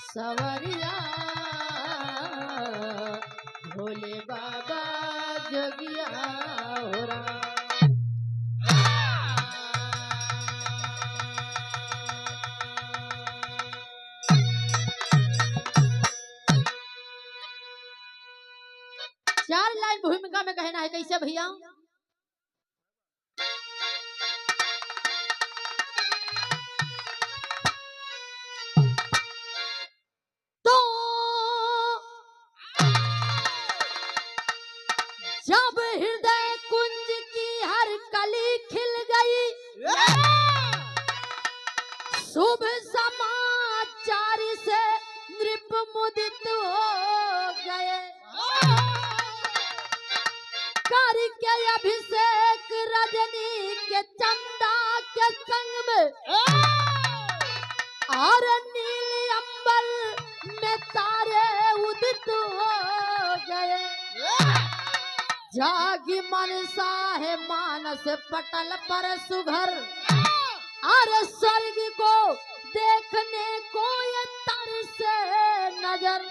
सवरिया भोले बाबा जोगिया हो रहा। चार लाइन भूमिका में कहना है, कैसे भैया? तो जब हृदय कुंज की हर कली खिल गई, शुभ समाचार से नृप मुदित हो गए, करके अभिषेक रजनी के चंदा के संग में, और नील अंबर में तारे उदित हो गए। जागी मनसा है मानस पटल पर सुघर, और स्वर्ग को देखने को ये तरसे नजर।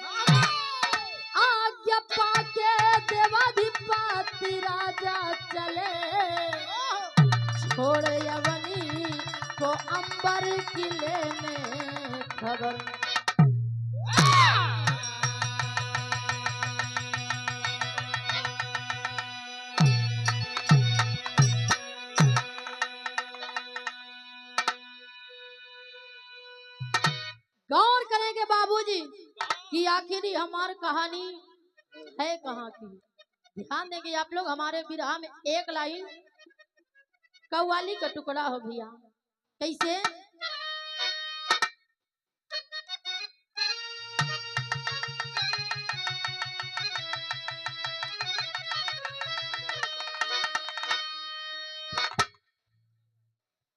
आज्ञा पाके देवाधिपति राजा चले, छोड़ यवनी को अंबर किले में खबर। गौर करेंगे बाबूजी कि आखिर हमारी कहानी है कहाँ की। ध्यान देंगे आप लोग, हमारे विरह में एक लाइन कव्वाली का टुकड़ा हो भैया। कैसे?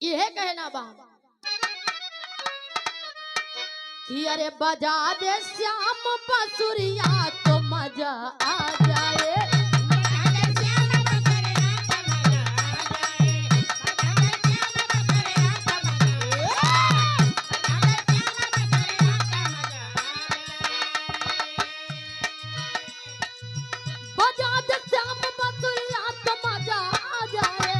यह कहना बा कि अरे बजा दे श्याम बांसुरिया तो मजा आ जाए। बजा दे श्याम बांसुरिया तो मजा आ जाए।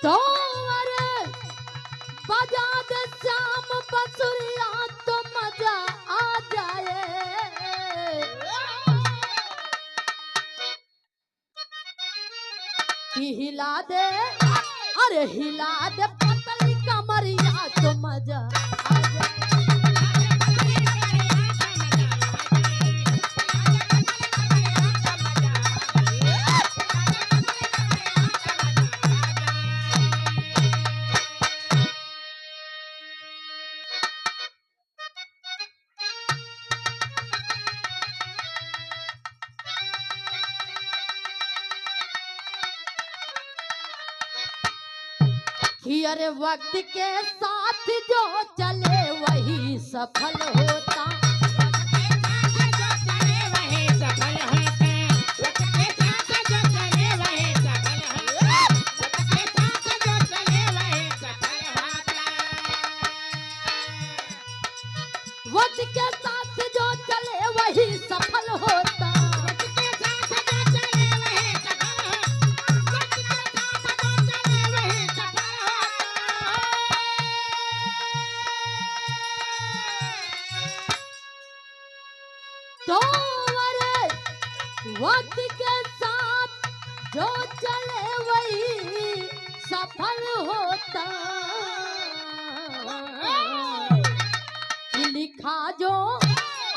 तो अरे बजा दे श्याम बांसुरिया तो मजा आ जाए। कि हिला दे, अरे हिला दे पतली कमरिया तो मजा आ जाए। कि अरे वक्त के साथ जो चले वही सफल होता। वक्त के साथ जो चले वही सफल होता। तो अरे वक्त के साथ जो चले वही सफल होता। लिखा जो,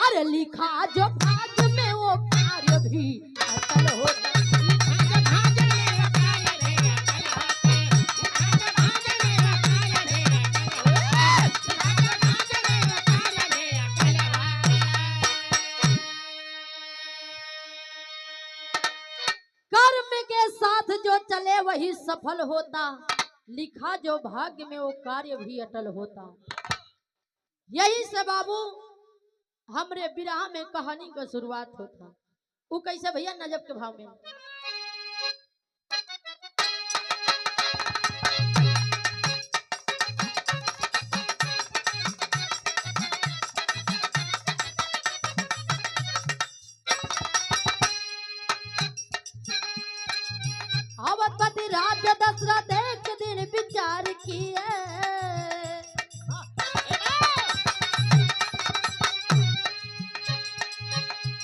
अरे लिखा जो भाग्य में वो कार्य भी अटल होता। के साथ जो चले वही सफल होता, लिखा जो भाग्य में वो कार्य भी अटल होता। यही से बाबू हमरे विरह में कहानी का शुरुआत होता। वो कैसे भैया नजब के भाव में। अवधपति राजा दशरथ एक दिन विचार किए,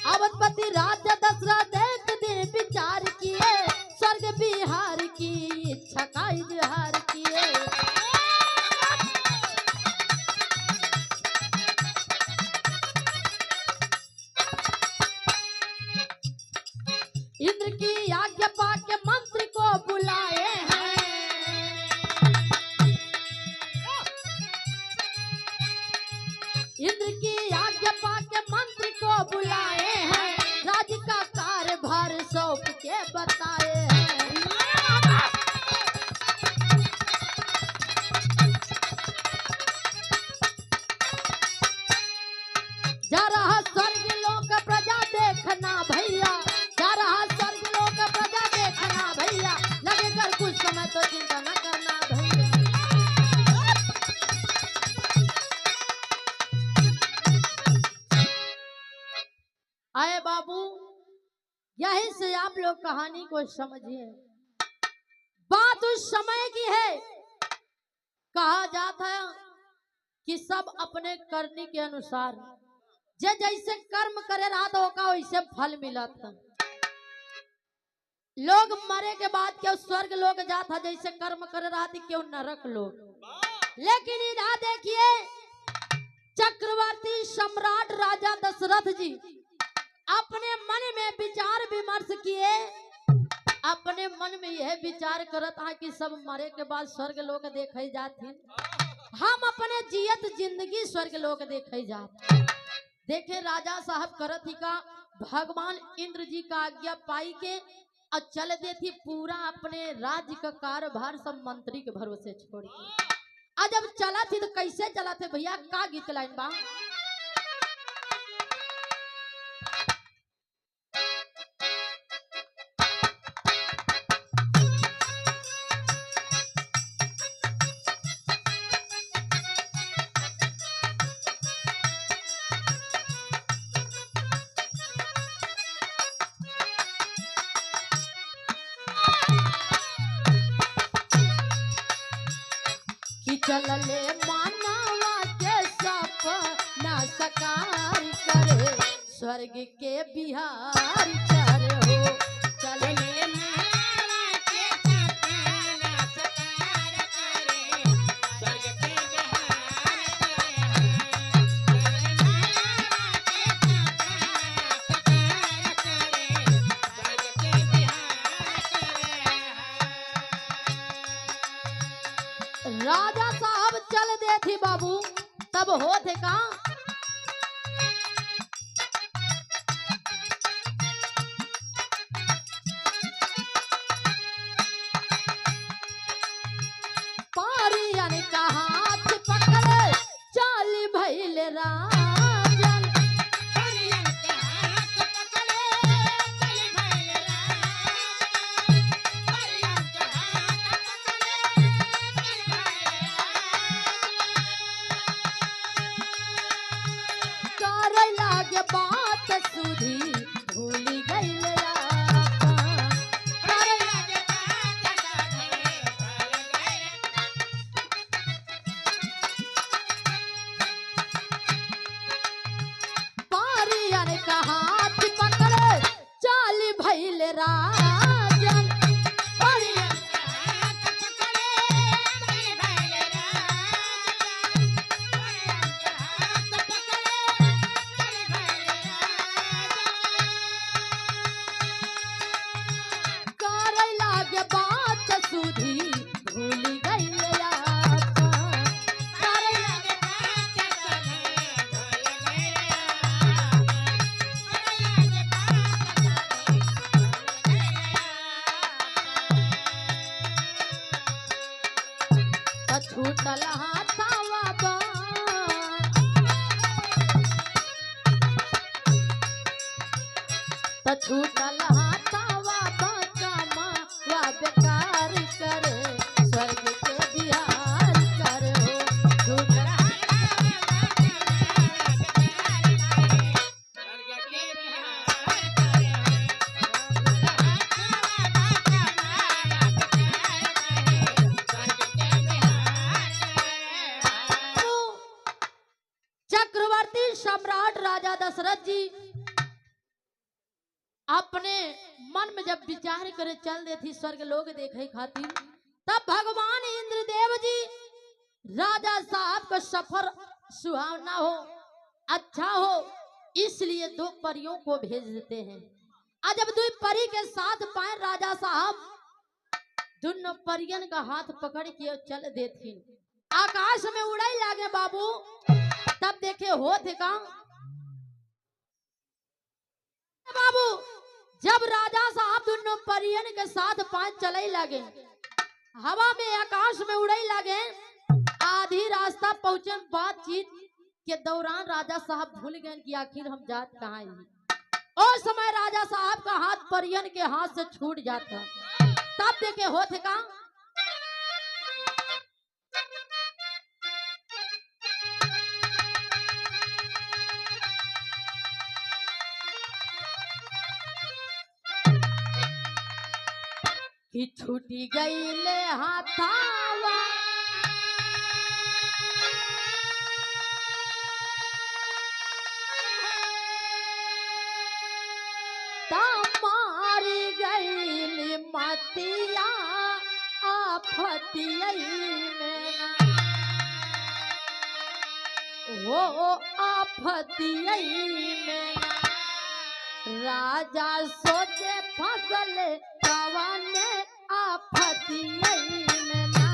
अवधपति राजा दशरथ एक दिन विचार किए, स्वर्ग बिहार की इच्छा का इजहार किए। इंद्र की आज्ञा पाके मंत्री को बुलाए हैं, इंद्र की आज्ञा पाके मंत्री को बुलाए हैं, राज्य का कार्यभार सौंप के बताए हैं। जा रहा स्वर्ग लोक प्रजा देखना भैया, जा रहा स्वर्ग लोक प्रजा देखना भैया, लगे कर कुछ समय तो चिंता न करना भैया। आए बाबू, यही से आप लोग कहानी को समझिए। बात उस समय की है, कहा जाता है कि सब अपने करने के अनुसार जे जैसे कर्म करे रहा था ओका वैसे फल मिला था। लोग मरे के बाद क्यों स्वर्ग लोग जाता, जैसे कर्म करे रहा थी क्यों नरक लोग। लेकिन इधर देखिए, चक्रवर्ती सम्राट राजा दशरथ जी अपने मन में विचार विमर्श किए, अपने मन में यह विचार करता कि सब मरे के बाद स्वर्ग लोग देखे जाते, हम अपने जियत जिंदगी स्वर्ग लोग देखे जाते। देखे राजा साहब करत ही का, भगवान इंद्र जी का आज्ञा पाई के और चल देती पूरा अपने राज्य का कार्यभार सब मंत्री के भरोसे छोड़ के। आज जब चला थी तो कैसे चला थे भैया, का गीत लाइन बा। चलले मानवा के सपना साकार करे, स्वर्ग के बिहार करे हो। चलले मानवा के सपना साकार करे, स्वर्ग के बिहार करे। राजा साहब चल दे थी बाबू, तब हो थे का पारियन का हाथ पकड़े, चाली भइल राजन। पारियन का हाथ पकड़े, चाली भइल राजन। पारियन का हाथ पकड़े, करे लागे बात सुधी भूली गइल आपन। करे लागे बात सुधी भूली गइल। पारियन का हाथ पकड़े, चाली भइल राजन। पारियन का हाथ पकड़े, चाली भइल राजन। पारियन का हाथ पकड़े, चाली भइल राजन। तो छूटल हाथावा बाकामा वा बेकार करे स्वर्ग के बिहार करे हो छूटल चक्रवर्ती सम्राट राजा दशरथ जी अपने मन में जब विचार करे चल देती स्वर्ग लोग देखे खातिर, तब भगवान इंद्रदेव जी राजा साहब का सफर सुहावना हो, अच्छा हो, इसलिए दो परियों को भेज देते हैं। आज जब दो परी के साथ पाए राजा साहब दोनों परियन का हाथ पकड़ के चल देती, आकाश में उड़ाई लागे बाबू। तब देखे हो थे का बाबू, जब राजा साहब दोनों परियन के साथ पांच चले लगे, हवा में आकाश में उड़े लगे, आधी रास्ता पहुंचे, बातचीत के दौरान राजा साहब भूल गए कि आखिर हम जात कहाँ हैं। उस समय राजा साहब का हाथ परियन के हाथ से छूट जाता। तब देखे होते का कि छूटी गई ले हाथावा मारी गई मतिया आफतिया में वो आफतिया में राजा सोचे फसल कवाने आफतिया में ना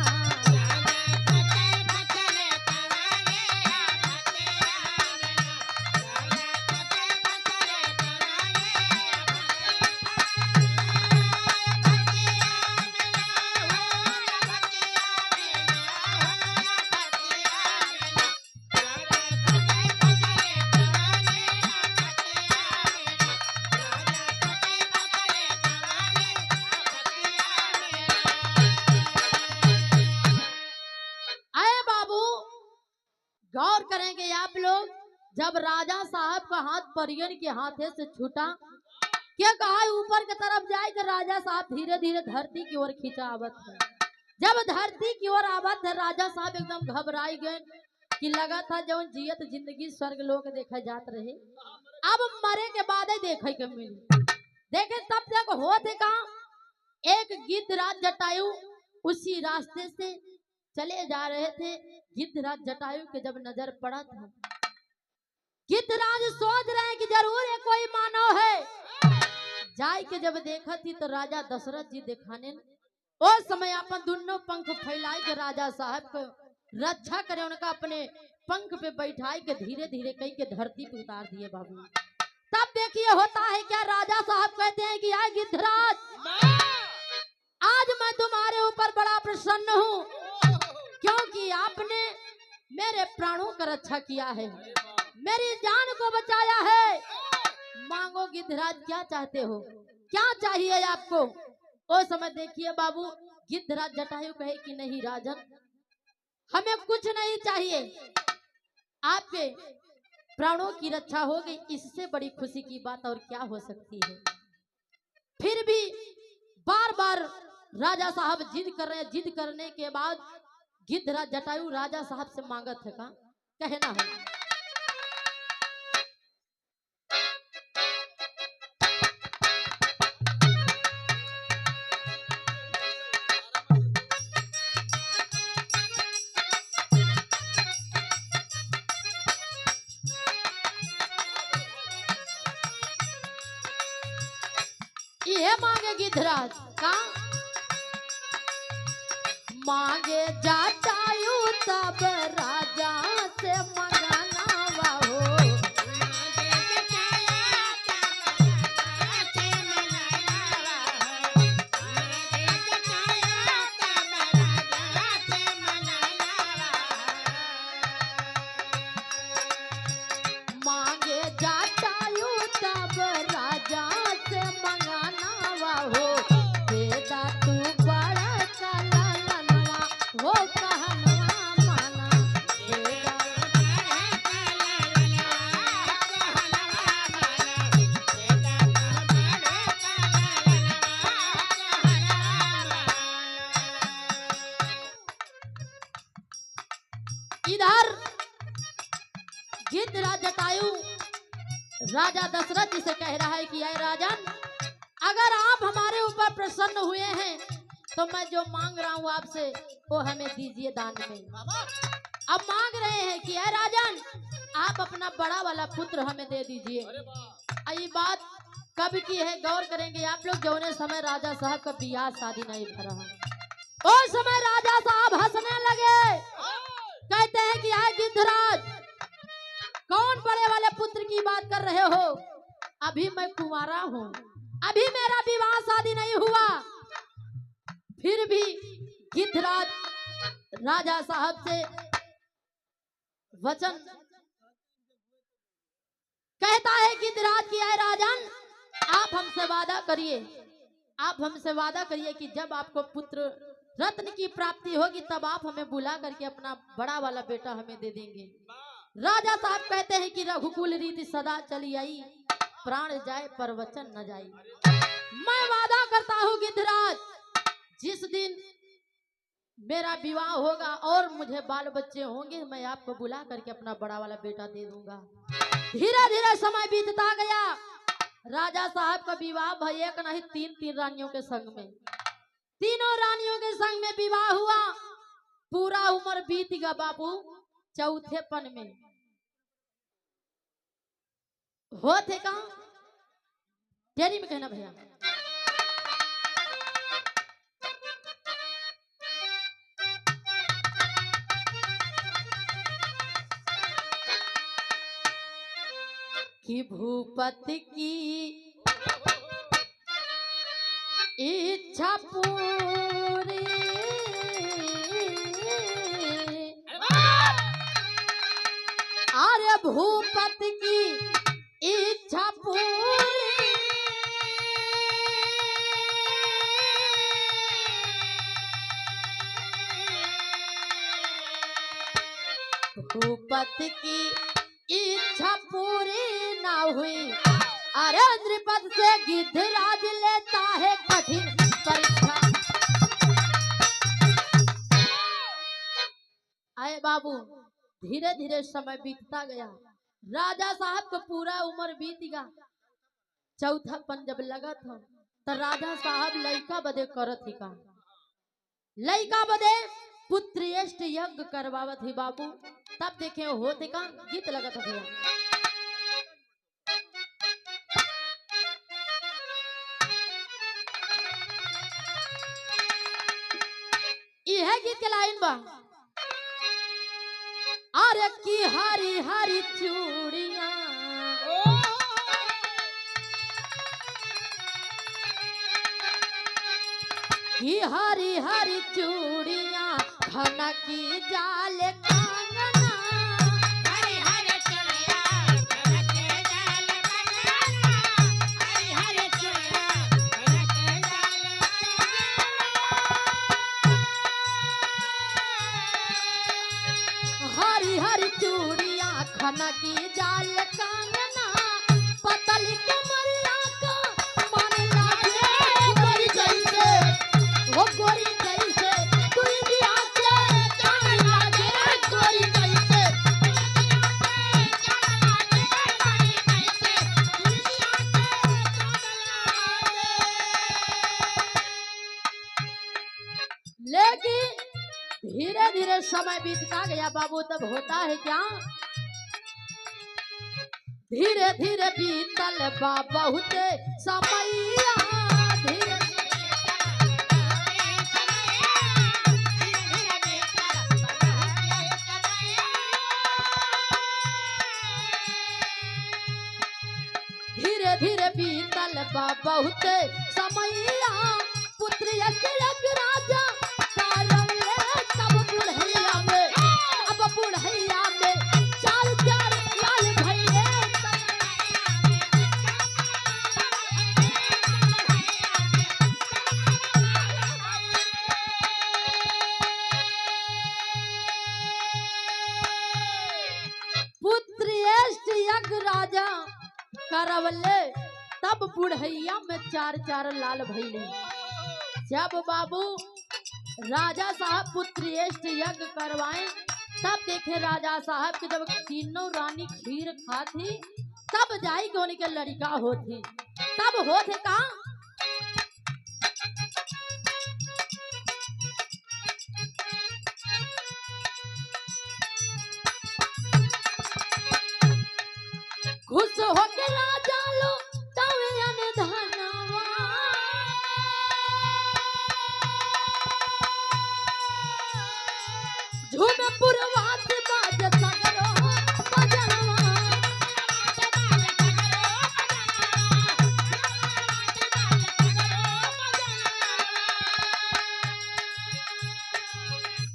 गौर करेंगे आप लोग, जब राजा साहब का हाथ परियन के हाथे से छूटा, क्या कहा ऊपर की तरफ जाए कि राजा साहब धीरे धीरे धरती की ओर खींचा आवत है। जब धरती की ओर आवत है, राजा साहब एकदम घबराई गए कि लगा था जब जियत जिंदगी स्वर्ग लोग देखा जात रहे, अब मरे के बाद ही देखे के मिली। देखे तब तक होते का एक गिद्धराज जटायु उसी रास्ते से चले जा रहे थे। गिद्धराज जटायु के जब नजर पड़ा था, गिद्धराज सोच रहे हैं कि जरूर है कोई मानव है। जाय के जब देखा थी तो राजा दशरथ जी दिखाने उस समय अपन दोनों पंख फैलाए के राजा साहब को रक्षा करे, उनका अपने पंख पे बैठाए के धीरे धीरे कई के धरती पे उतार दिए बाबू। तब देखिए होता है क्या, राजा साहब कहते हैं कि आए गिद्धराज, आज मैं तुम्हारे ऊपर बड़ा प्रसन्न हूँ क्योंकि आपने मेरे प्राणों का रक्षा किया है, मेरी जान को बचाया है। मांगो गिद्धराज क्या चाहते हो, क्या चाहिए आपको। उस समय देखिए बाबू, गिद्धराज जटायु कहे कि नहीं राजन, हमें कुछ नहीं चाहिए, आपके प्राणों की रक्षा हो गई, इससे बड़ी खुशी की बात और क्या हो सकती है। फिर भी बार बार राजा साहब जिद कर रहे हैं। जिद करने के बाद गिद्धराज जटायु राजा साहब से मांगत है का कहना है, ये मांगे गिद्धराज का मांगे जटायु तब राजा से मंगनावा हो। मांगे जटायु तब राजा राजा दशरथ जी से कह रहा है कि अय राजन, अगर आप हमारे ऊपर प्रसन्न हुए हैं तो मैं जो मांग रहा हूँ आपसे वो हमें दीजिए दान में। अब मांग रहे हैं कि अय राजन, आप अपना बड़ा वाला पुत्र हमें दे दीजिए। ये बात कब की है, गौर करेंगे आप लोग। जौने समय राजा साहब का बियाह शादी नहीं भरा है उस समय राजा साहब हंसने लगे, कहते हैं कि आए गिद्धराज, कौन बड़े वाले पुत्र की बात कर रहे हो? अभी मैं कुंवारा हूँ, अभी मेरा विवाह शादी नहीं हुआ। फिर भी गिद्धराज राजा साहब से वचन कहता है गिद्धराज की आए राजन, आप हमसे वादा करिए, आप हमसे वादा करिए कि जब आपको पुत्र रत्न की प्राप्ति होगी तब आप हमें बुला करके अपना बड़ा वाला बेटा हमें दे देंगे। राजा साहब कहते हैं कि रघुकुल रीति सदा चली आई, प्राण जाए पर वचन न जाए। मैं वादा करता हूँ गिद्धराज, जिस दिन मेरा विवाह होगा और मुझे बाल बच्चे होंगे मैं आपको बुला करके अपना बड़ा वाला बेटा दे दूंगा। धीरे धीरे समय बीतता गया। राजा साहब का विवाह भाई एक नहीं तीन रानियों के संग में, तीनों रानियों के संग में विवाह हुआ। पूरा उम्र बीत गया बाबू। चौथेपन में होते कहाँ, तेरी में कहना भैया, कि भूपति की इच्छा पूरी, अरे भूपति की इच्छा पूरी, भूपति की इच्छा पूरी ना हुई। अरे नृपत से गिद्धराज लेता है कठिन परीक्षा। आए बाबू, धीरे धीरे समय बीतता गया। राजा साहब को पूरा उम्र बीत गया। चौथापन जब लगा था तो राजा साहब लड़का बदे करत ही का, लड़का बदे पुत्रेष्ट यज्ञ करवावत ही बाबू। तब देखे होते का गीत लगा था भैया, यह गीत के लाइन बा, अरे की हरी हरी चूड़ियां, की हरी हरी चूड़ियां, घना की जाल कंगना, हरी हरी चूड़ियां, घना की जाल कंगना, हरी हरी चूड़ियां, घना की जाल कंगना, हरी हरी चूड़ियां, घना की जाल कंगना, पतली कमरिया का मन लागे गोरी जैसे, वो गोरी जैसे दुनिया के चांद लागे गोरी जैसे। लेकिन धीरे धीरे समय बीतता गया बाबू। तब होता है क्या, धीरे धीरे बीतल बा बहुत समैया, धीरे धीरे धीरे बीतल बा बहुत समैया, पुत्र यज्ञ राजा कारले तब बुढ़ैया में, अब बुढ़ैया में चार चार लाल भैले, पुत्रेष्ट यज्ञ राजा करवले तब बुढ़ैया में चार चार लाल भैले। जब बाबू राजा साहब पुत्रेष्ट यज्ञ करवाए तब देखे राजा साहब की जब तीनों रानी खीर खाती तब जाई के उनके लड़का होती, तब होते का खुश होके राजा लो तवे अनधनवा, झूम पुरवात बाज सगरो बजनवा।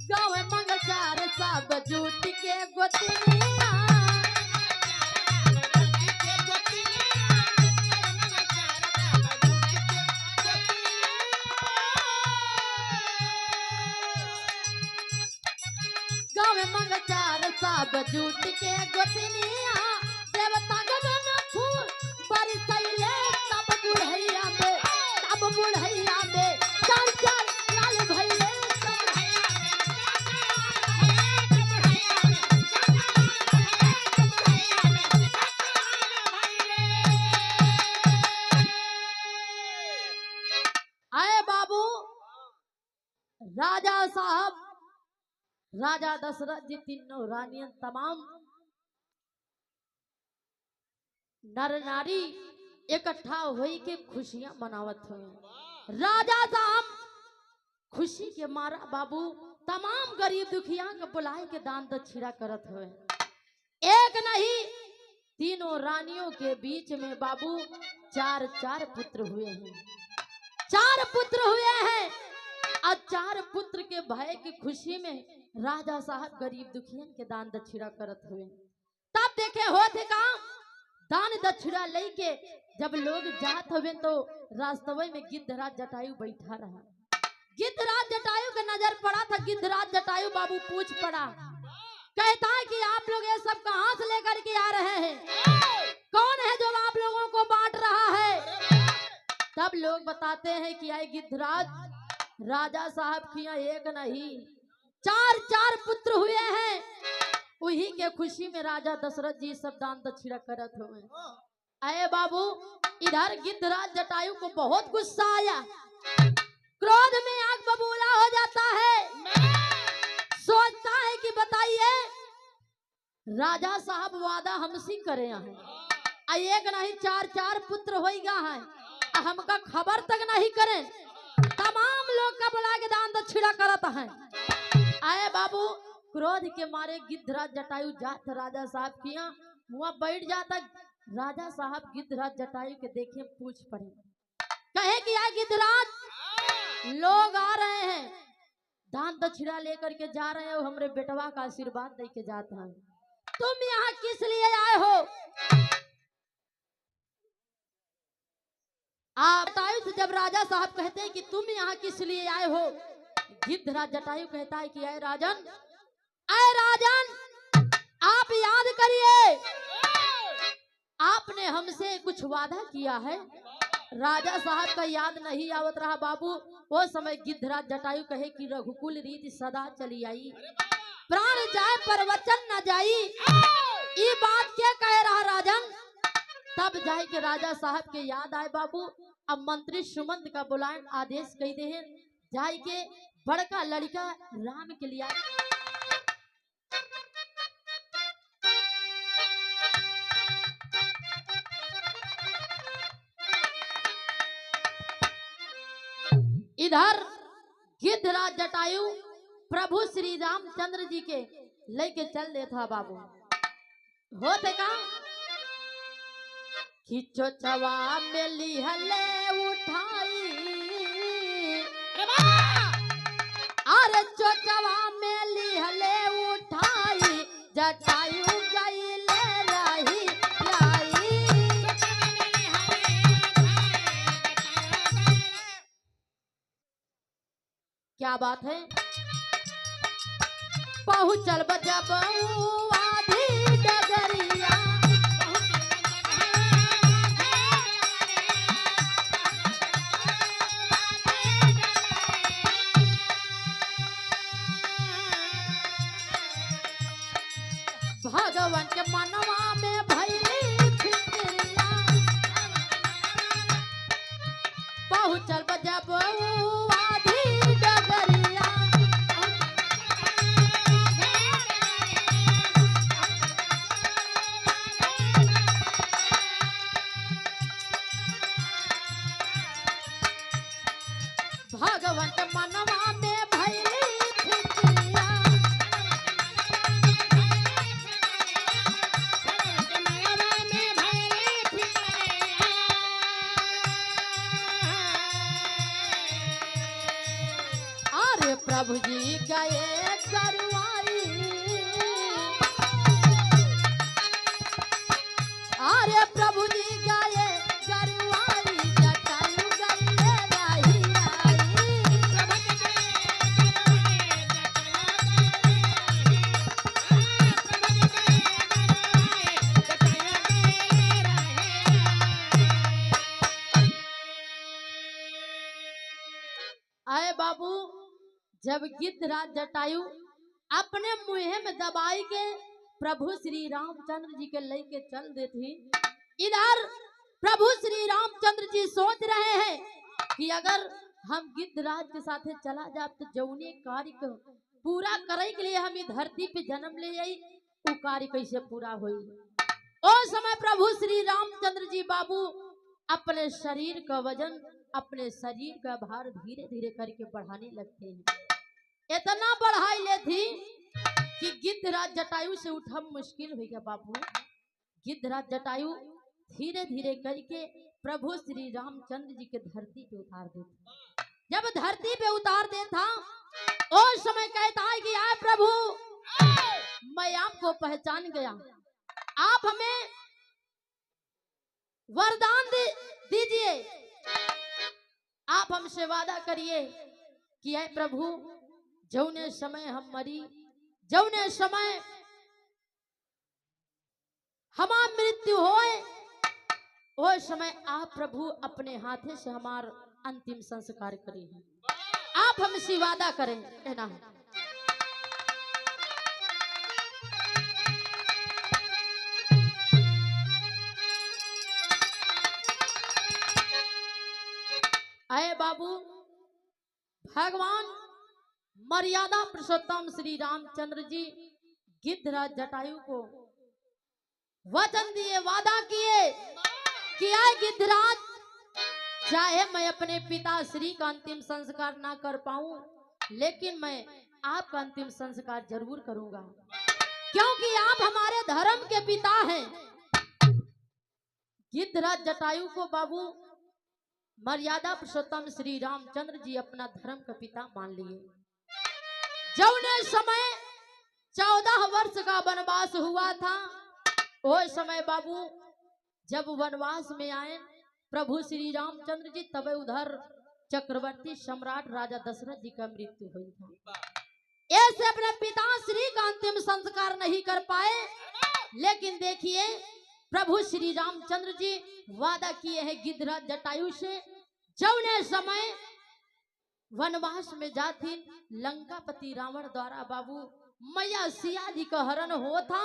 गाँव मंगचार सब जुट के गोतनिया, गाँव मंगचार सब जुट के गोतनिया, देवता गगन फूल बरसैले तब बुढ़ैया में, तब बुढ़ैया में चार चार लाल भैले तब आए बाबू। राजा साहब, राजा दशरथ जी तीनों रानियन तमाम नर नारी इकट्ठा होई के खुशियां मनावत हुए। राजा साहब खुशी के मारा बाबू तमाम गरीब दुखिया के बुलाए के दान दक्षिणा करत हुए। एक नहीं तीनों रानियों के बीच में बाबू चार चार पुत्र हुए हैं, चार पुत्र हुए हैं। और चार पुत्र के भय की खुशी में राजा साहब गरीब दुखियन के दान दक्षिणा करत हुए। तब देखे होते का दान दक्षिणा लेके जब लोग जात हुए तो रास्तवे में गिद्धराज जटायु बैठा रहा। गिद्धराज जटायु के नजर पड़ा था। गिद्धराज जटायु बाबू पूछ पड़ा, कहता है कि आप लोग ये सब कहां से लेकर के आ रहे हैं, कौन है जो आप लोगों को बांट रहा है। तब लोग बताते हैं कि आए गिद्धराज, राजा साहब की यहाँ एक नहीं चार चार पुत्र हुए हैं, उही के खुशी में राजा दशरथ जी सब दान दक्षिणा करत हुए। अरे बाबू इधर गिद्धराज जटायु को बहुत गुस्सा आया, क्रोध में आग बबूला हो जाता है। सोचता है कि बताइए राजा साहब वादा हमसे करे हैं, एक नहीं चार चार पुत्र होइगा है, हमका खबर तक नहीं करें, तमाम लोग का बुला के दान दक्षिणा करत हैं। आए बाबू क्रोध के मारे गिद्धराज जटायु जात राजा साहब किया वहां बैठ जाता। राजा साहब गिद्धराज जटायु के देखे पूछ पड़े, कहे कि यार गिद्धराज लोग आ रहे हैं, दान दक्षिणा लेकर के जा रहे हो, हमरे बेटवा का आशीर्वाद दे के जाता है, तुम यहाँ किस लिए आए हो। आप जटायु से जब राजा साहब कहते हैं कि तुम यहाँ किस लिए आए हो, गिद्धराज जटायु कहता है कि आए राजन आप याद करिए, आपने हमसे कुछ वादा किया है। राजा साहब का याद नहीं आवत रहा बाबू। वो समय गिद्धराज जटायु कहे कि रघुकुल रीति सदा चली आई, प्राण जाए पर वचन न जाई, ये बात क्या कह रहा राजन। तब जाए के राजा साहब के याद आए बाबू। अब मंत्री सुमंत का बुलाए आदेश कही दे हैं, जाए के बड़का लड़का राम के लिए इधर गिद्धराज जटायु प्रभु श्री रामचंद्र जी के लेके चल देता बाबू। होते का खिचो चवा में लिहले उठाई, अरे चोचवा में लिहले उठाई, जटायु गई ले रही लाई। क्या बात है, पहुंचल जब आधी डगरिया, भगवान के मनवा में भइली भगवंत मनवा में भैली फिक्रिया। अरे प्रभु जी गए करुआई, अरे प्रभु जी गए करुआई, जटायु गए राही आए बाबू। जब गिद्धराज जटायु अपने मुँह में दबाई के प्रभु श्री रामचंद्र जी के लेके चल देती, इधर प्रभु श्री रामचंद्र जी सोच रहे हैं कि अगर हम गिद्धराज के साथ चला जाए तो जौने कार्य को पूरा करे के लिए हम इस धरती पे जन्म ले आई, वो कार्य कैसे पूरा हुई। उस समय प्रभु श्री रामचंद्र जी बाबू अपने शरीर का वजन, अपने शरीर का भार धीरे धीरे करके बढ़ाने लगते हैं। इतना बढ़ाई ले थी कि गिद्धराज जटायु से उठना मुश्किल हो गया बाबू। गिद्धराज जटायु धीरे धीरे करके प्रभु श्री रामचंद्र जी के धरती पे उतार देता। जब धरती पे उतार देता उस समय कहता है कि आए प्रभु, मैं आपको पहचान गया, आप हमें वरदान दीजिए, आप हमसे वादा करिए कि आए प्रभु, जौने समय हम मरी, जौने समय हमार मृत्यु होए, वो समय आप प्रभु अपने हाथे से हमार अंतिम संस्कार करें, आप हमसे वादा करें। कहना है आए बाबू, भगवान मर्यादा पुरुषोत्तम श्री रामचंद्र जी गिद्धराज जटायु को वचन दिए, वादा किए कि आए गिद्धराज, चाहे मैं अपने पिता श्री का अंतिम संस्कार ना कर पाऊं, लेकिन मैं आपका अंतिम संस्कार जरूर करूंगा, क्योंकि आप हमारे धर्म के पिता हैं। गिद्धराज जटायु को बाबू मर्यादा पुरुषोत्तम श्री रामचंद्र जी अपना धर्म का पिता मान लिए। जौने समय 14 वर्ष का वनवास हुआ था, वो समय बाबू जब वनवास में आए प्रभु श्री रामचंद्र जी, तब उधर चक्रवर्ती सम्राट राजा दशरथ जी का मृत्यु हुई था। ऐसे अपने पिता श्री का अंतिम संस्कार नहीं कर पाए, लेकिन देखिए प्रभु श्री रामचंद्र जी वादा किए हैं गिद्धराज जटायु से, जौने समय वनवास में जाती लंकापति रावण द्वारा बाबू मैया सिया जी का हरण हो था।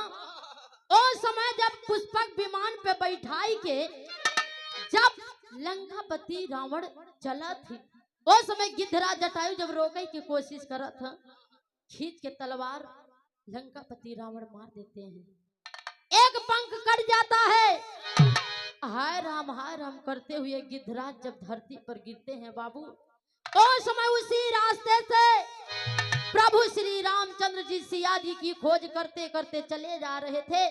उस समय जब पुष्पक विमान पे बैठाई के जब लंकापति रावण चला थी, उस समय गिद्धराज जटायु जब रोके की कोशिश करा था, खींच के तलवार लंकापति रावण मार देते हैं, एक पंख कट जाता है। हाय राम करते हुए गिद्धराज जब धरती पर गिरते हैं बाबू, उस समय उसी रास्ते से प्रभु श्री रामचंद्र जी सिया जी की खोज करते करते चले जा रहे थे।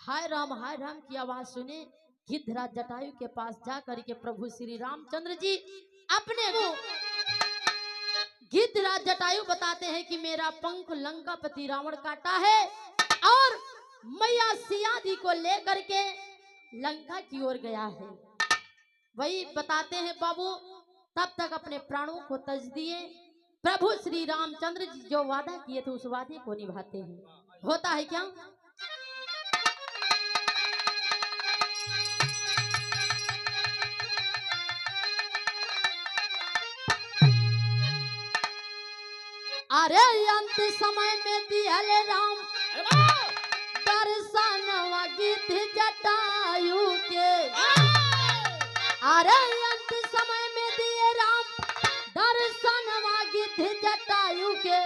हाय राम की आवाज सुने, गिद्धराज जटायु के पास जा करके प्रभु श्री रामचंद्र जी अपने को गिद्धराज जटायु बताते हैं कि मेरा पंख लंकापति रावण काटा है और मैया सिया जी को लेकर के लंका की ओर गया है। वही बताते हैं बाबू, तब तक अपने प्राणों को तज दिए। प्रभु श्री रामचंद्र जी जो वादा किए थे उस वादे को निभाते हैं। होता है क्या, अरे अंत समय में दिहले राम दर्शन गिद्ध जटायु के, अरे अंत समय में दिए राम दर्शन गिद्ध जटायु के,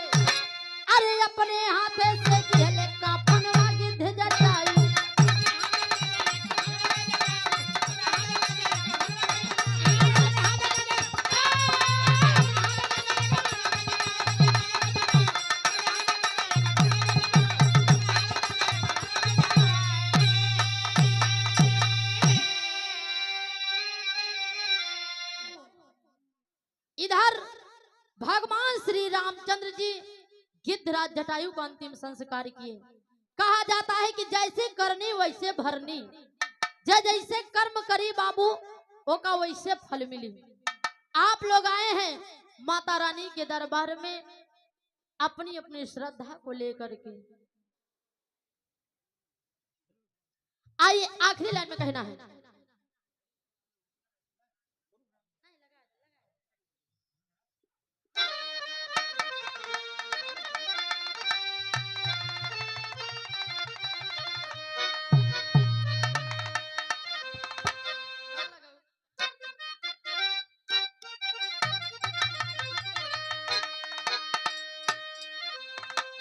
अरे अपने हाथे से दिहले कापन गिद्ध जटायु। इधर भगवान श्री रामचंद्र जी गिद्धराज जटायु का अंतिम संस्कार किए। कहा जाता है कि जैसे करनी वैसे भरनी, जैसे कर्म करी बाबू ओका वैसे फल मिली। आप लोग आए हैं माता रानी के दरबार में अपनी अपनी श्रद्धा को लेकर के। आइए आखिरी लाइन में कहना है,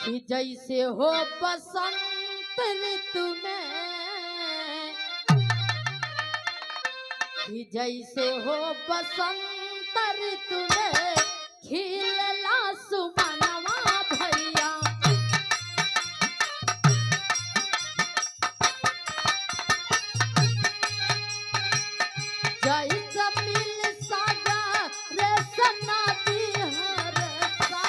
कि जैसे हो बसंत ऋतु में, कि जैसे हो बसंत ऋतु में खिलला सुमनवा भैया। जैसे मिल सागर सना बिहार सा,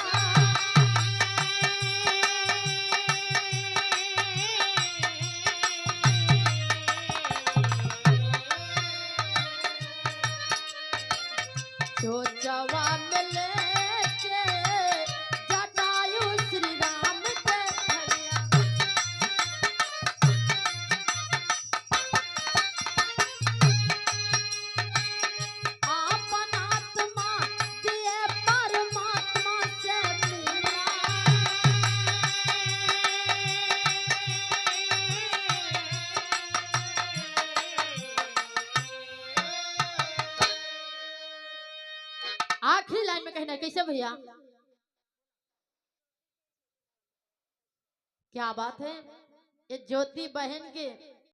जो जवा मिले के जटायु श्री राम के भैया। आपन आत्मा दिए परमात्मा से मिला, आखिरी लाइन में कहना है कैसे भैया, क्या बात है। ये ज्योति बहन के